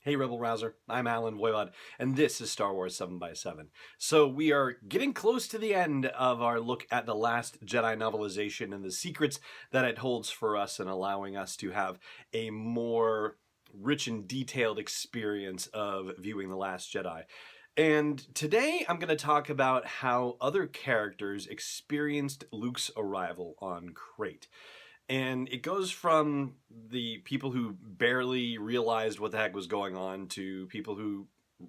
Hey Rebel Rouser, I'm Alan Voivod, and this is Star Wars 7 by 7. So we are getting close to the end of our look at the Last Jedi novelization and the secrets that it holds for us and allowing us to have a more rich and detailed experience of viewing the Last Jedi. And today I'm going to talk about how other characters experienced Luke's arrival on Crait. And it goes from the people who barely realized what the heck was going on to people who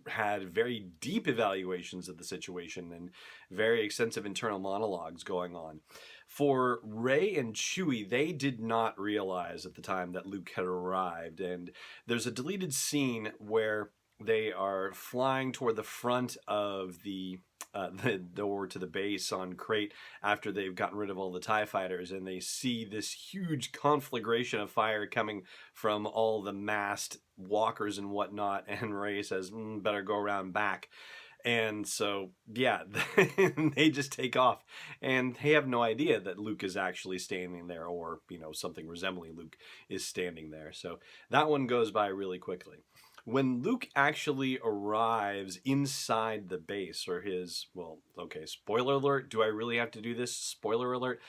had very deep evaluations of the situation and very extensive internal monologues going on. For Rey and Chewie, they did not realize at the time that Luke had arrived. And there's a deleted scene where they are flying toward the front of the door to the base on Crait after they've gotten rid of all the TIE fighters, and they see this huge conflagration of fire coming from all the massed walkers and whatnot, and Rey says, better go around back. And so, yeah, they just take off, and they have no idea that Luke is actually standing there, or, something resembling Luke is standing there. So that one goes by really quickly. When Luke actually arrives inside the base, or his, spoiler alert, do I really have to do this? Spoiler alert.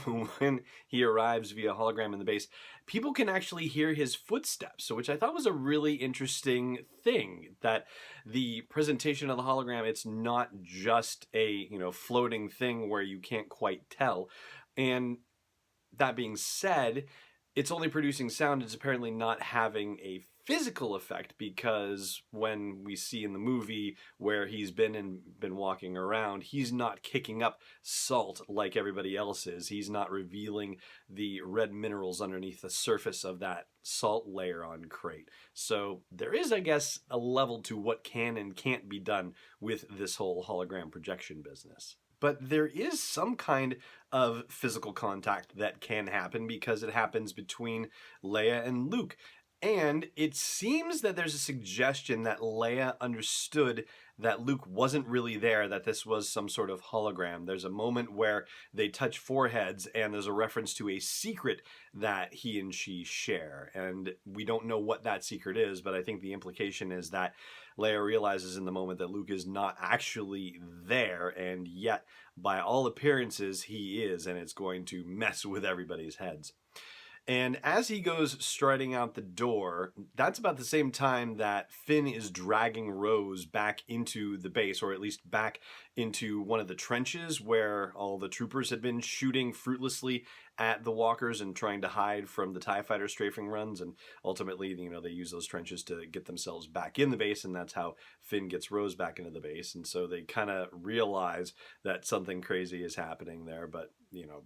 When he arrives via hologram in the base, people can actually hear his footsteps, which I thought was a really interesting thing, that the presentation of the hologram, it's not just a, floating thing where you can't quite tell. And that being said, it's only producing sound. It's apparently not having a physical effect, because when we see in the movie where he's been walking around, he's not kicking up salt like everybody else is. He's not revealing the red minerals underneath the surface of that salt layer on Crait. So there is, I guess, a level to what can and can't be done with this whole hologram projection business. But there is some kind of physical contact that can happen, because it happens between Leia and Luke. And it seems that there's a suggestion that Leia understood that Luke wasn't really there, that this was some sort of hologram. There's a moment where they touch foreheads, and there's a reference to a secret that he and she share. And we don't know what that secret is, but I think the implication is that Leia realizes in the moment that Luke is not actually there, and yet, by all appearances, he is, and it's going to mess with everybody's heads. And as he goes striding out the door, that's about the same time that Finn is dragging Rose back into the base, or at least back into one of the trenches where all the troopers had been shooting fruitlessly at the walkers and trying to hide from the TIE fighter strafing runs. And ultimately, they use those trenches to get themselves back in the base, and that's how Finn gets Rose back into the base. And so they kind of realize that something crazy is happening there, but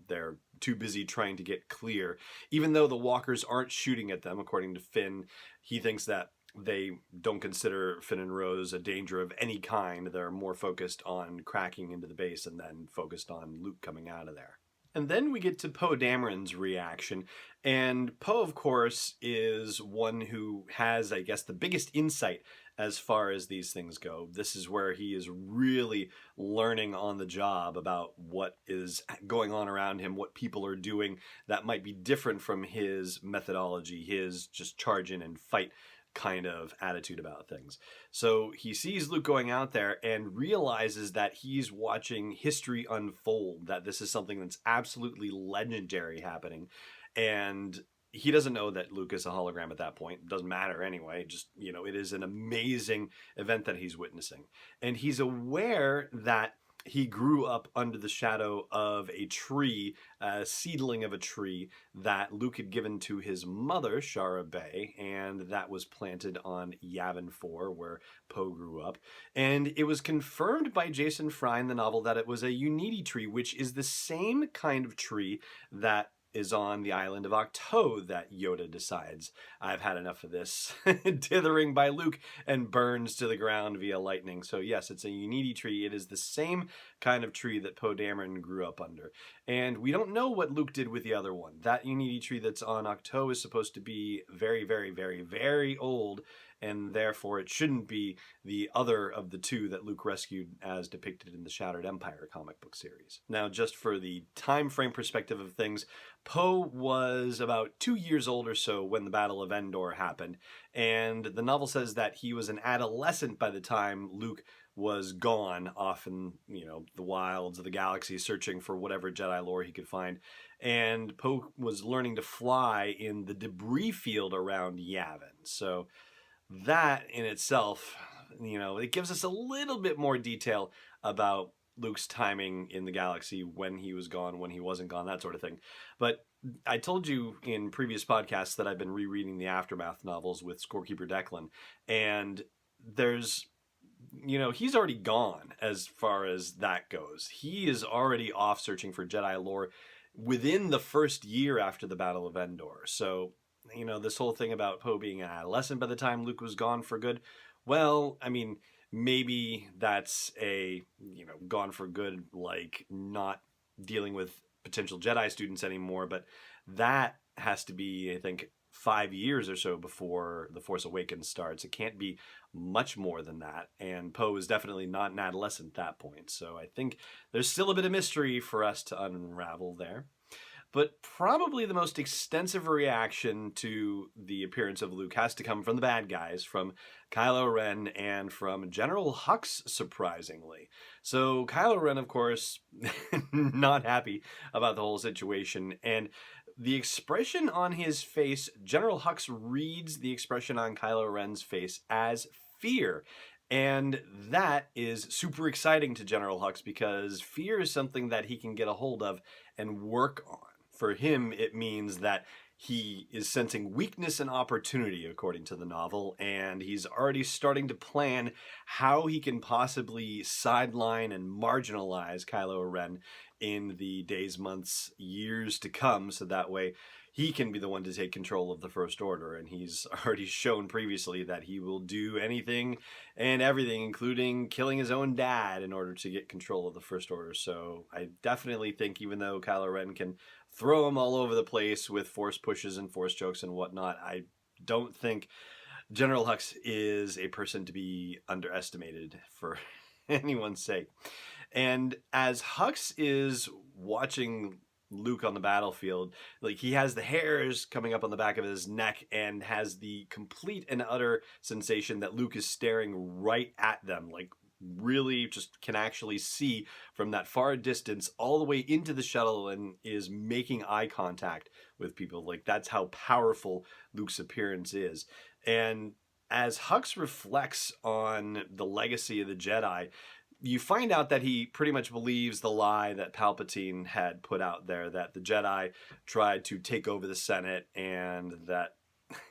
they're too busy trying to get clear. Even though the walkers aren't shooting at them, according to Finn, he thinks that they don't consider Finn and Rose a danger of any kind. They're more focused on cracking into the base and then focused on Luke coming out of there. And then we get to Poe Dameron's reaction. And Poe, of course, is one who has, I guess, the biggest insight as far as these things go. This is where he is really learning on the job about what is going on around him, what people are doing that might be different from his methodology, his just charge in and fight kind of attitude about things. So he sees Luke going out there and realizes that he's watching history unfold, that this is something that's absolutely legendary happening. And he doesn't know that Luke is a hologram at that point. It doesn't matter anyway. Just, it is an amazing event that he's witnessing. And he's aware that he grew up under the shadow of a tree, a seedling of a tree that Luke had given to his mother, Shara Bay, and that was planted on Yavin 4, where Poe grew up. And it was confirmed by Jason Fry in the novel that it was a Unity tree, which is the same kind of tree that is on the island of Ahch-To that Yoda decides, I've had enough of this, dithering by Luke, and burns to the ground via lightning. So yes, it's a Unity tree. It is the same kind of tree that Poe Dameron grew up under. And we don't know what Luke did with the other one. That Unity tree that's on Ahch-To is supposed to be very, very, very, very old, and therefore it shouldn't be the other of the two that Luke rescued as depicted in the Shattered Empire comic book series. Now, just for the time frame perspective of things, Poe was about 2 years old or so when the Battle of Endor happened, and the novel says that he was an adolescent by the time Luke was gone off in, the wilds of the galaxy searching for whatever Jedi lore he could find. And Poe was learning to fly in the debris field around Yavin. So that in itself, it gives us a little bit more detail about Luke's timing in the galaxy, when he was gone, when he wasn't gone, that sort of thing. But I told you in previous podcasts that I've been rereading the Aftermath novels with Scorekeeper Declan, and there's he's already gone as far as that goes. He is already off searching for Jedi lore within the first year after the Battle of Endor. So, this whole thing about Poe being an adolescent by the time Luke was gone for good, well, I mean, maybe that's gone for good, like not dealing with potential Jedi students anymore, but that has to be, I think, 5 years or so before The Force Awakens starts. It can't be much more than that, and Poe is definitely not an adolescent at that point, so I think there's still a bit of mystery for us to unravel there. But probably the most extensive reaction to the appearance of Luke has to come from the bad guys, from Kylo Ren and from General Hux, surprisingly. So Kylo Ren, of course, not happy about the whole situation, and the expression on his face, General Hux reads the expression on Kylo Ren's face as fear. And that is super exciting to General Hux, because fear is something that he can get a hold of and work on. For him, it means that he is sensing weakness and opportunity, according to the novel, and he's already starting to plan how he can possibly sideline and marginalize Kylo Ren in the days, months, years to come, so that way he can be the one to take control of the First Order. And he's already shown previously that he will do anything and everything, including killing his own dad, in order to get control of the First Order. So I definitely think, even though Kylo Ren can throw him all over the place with force pushes and force chokes and whatnot, I don't think General Hux is a person to be underestimated for anyone's sake. And as Hux is watching Luke on the battlefield, like, he has the hairs coming up on the back of his neck and has the complete and utter sensation that Luke is staring right at them, like really just can actually see from that far distance all the way into the shuttle and is making eye contact with people. Like, that's how powerful Luke's appearance is. And as Hux reflects on the legacy of the Jedi, you find out that he pretty much believes the lie that Palpatine had put out there, that the Jedi tried to take over the Senate and that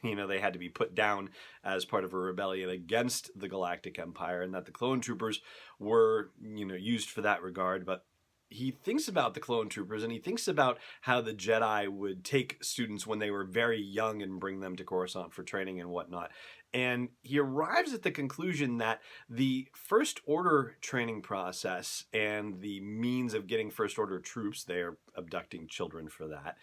they had to be put down as part of a rebellion against the Galactic Empire, and that the clone troopers were, used for that regard. But he thinks about the clone troopers, and he thinks about how the Jedi would take students when they were very young and bring them to Coruscant for training and whatnot. And he arrives at the conclusion that the First Order training process and the means of getting First Order troops, they're abducting children for that,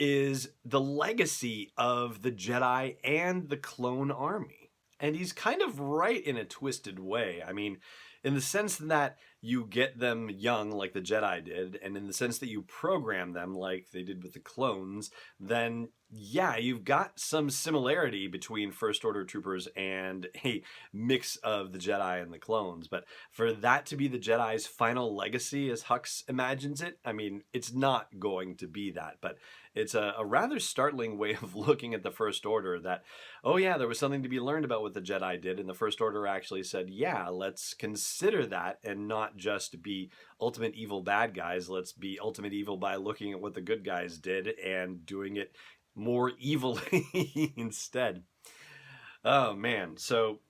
is the legacy of the Jedi and the clone army. And he's kind of right in a twisted way. I mean, in the sense that you get them young like the Jedi did, and in the sense that you program them like they did with the clones, then yeah, you've got some similarity between First Order troopers and a mix of the Jedi and the clones. But for that to be the Jedi's final legacy, as Hux imagines it, I mean, it's not going to be that. But it's a rather startling way of looking at the First Order, that, oh yeah, there was something to be learned about what the Jedi did, and the First Order actually said, yeah, let's consider that and not just be ultimate evil bad guys. Let's be ultimate evil by looking at what the good guys did and doing it more evilly instead. Oh man, so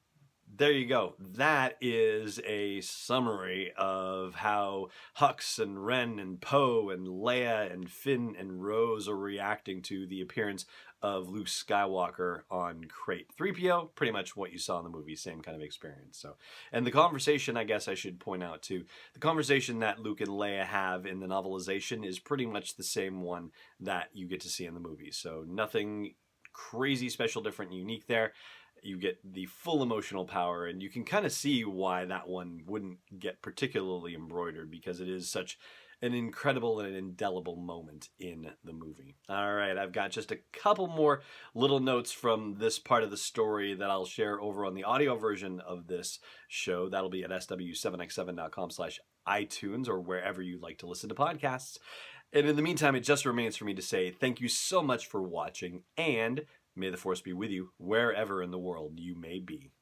there you go. That is a summary of how Hux and Ren and Poe and Leia and Finn and Rose are reacting to the appearance of Luke Skywalker on Crait. 3PO, pretty much what you saw in the movie, same kind of experience. So, and the conversation, I guess I should point out too, the conversation that Luke and Leia have in the novelization is pretty much the same one that you get to see in the movie. So nothing crazy, special, different, unique there. you get the full emotional power, and you can kind of see why that one wouldn't get particularly embroidered, because it is such an incredible and indelible moment in the movie. All right, I've got just a couple more little notes from this part of the story that I'll share over on the audio version of this show. That'll be at sw7x7.com/iTunes or wherever you like to listen to podcasts. And in the meantime, it just remains for me to say thank you so much for watching, and may the Force be with you wherever in the world you may be.